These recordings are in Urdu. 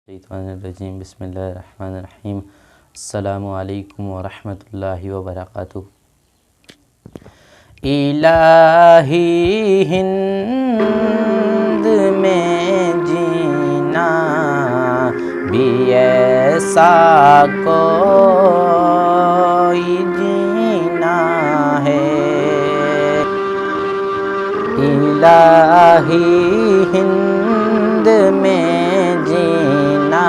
الرجیم بسم اللہ الرحمن الرحیم السلام علیکم ورحمۃ اللہ وبرکاتہ۔ الہی ہند میں جینا بھی ایسا کوئی جینا ہے، الہی ہند میں جینا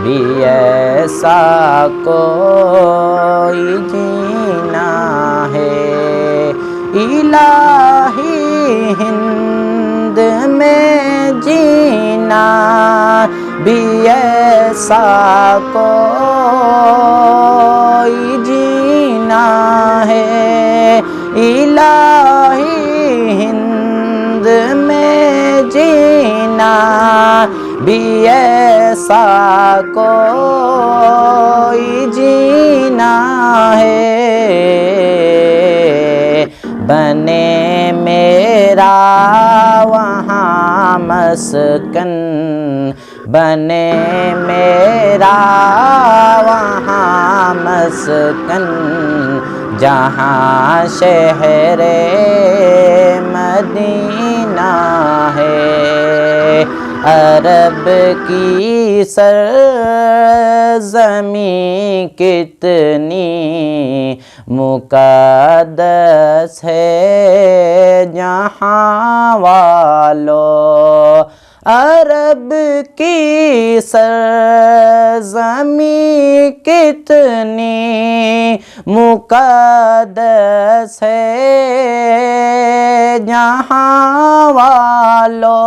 بھی ایسا کوئی جینا ہے، الہی ہند میں جینا بھی ایسا کوئی جینا ہے، الہی ہند میں جینا بھی ایسا کوئی جینا ہے، بنے میرا وہاں مسکن، بنے میرا وہاں مسکن، جہاں شہر مدینہ ہے، عرب کی سرزمین کتنی مقدس ہے جہاں والو، عرب کی سرزمین کتنی مقدس ہے جہاں والو،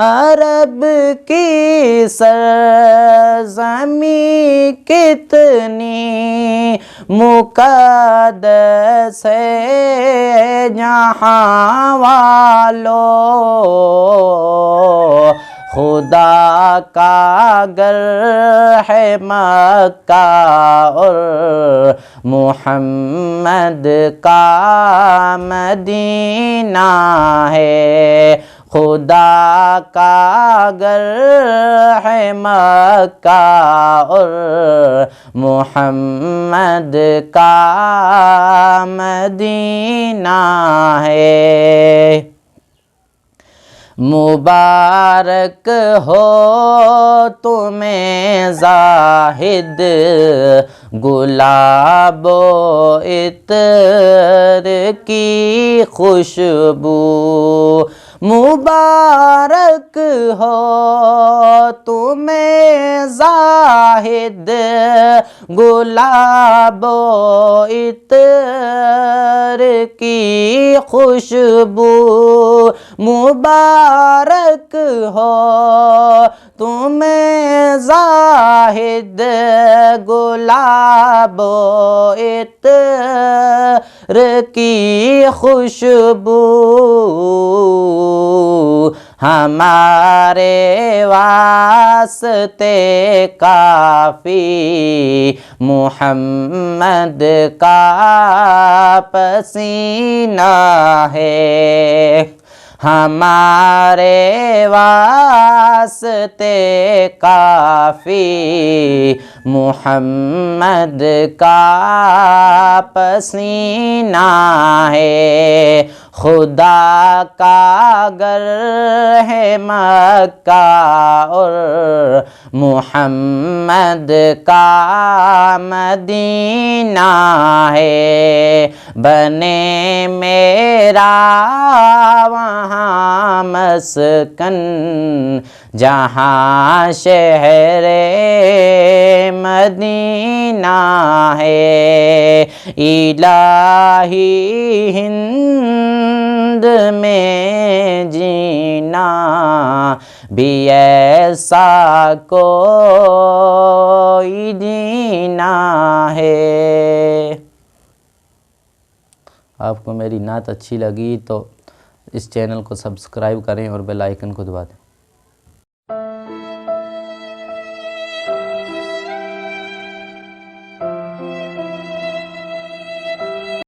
عرب کی سرزمین کتنی مقدس ہے جہاں والو، خدا کا گھر ہے مکہ اور محمد کا مدینہ ہے، خدا کا گھر ہے مکہ اور محمد کا مدینہ ہے، مبارک ہو تمہیں زاہد گلاب و عطر کی خوشبو، مبارک ہو تمہیں زاہد گلاب و عطر کی خوشبو، مبارک ہو تمہیں زاہد گلاب و عطر کی خوشبو، ہمارے واسطے کافی محمد کا پسینہ ہے، ہمارے واسطے کافی محمد کا پسینہ ہے، خدا کا گھر ہے مکہ اور محمد کا مدینہ ہے، بنے میرا وہاں مسکن، جہاں شہر مدینہ ہے، الہی ہند میں جینا بھی ایسا کوئی جینا ہے۔ آپ کو میری نعت اچھی لگی تو اس چینل کو سبسکرائب کریں اور بیل آئیکن کو دبا دیں۔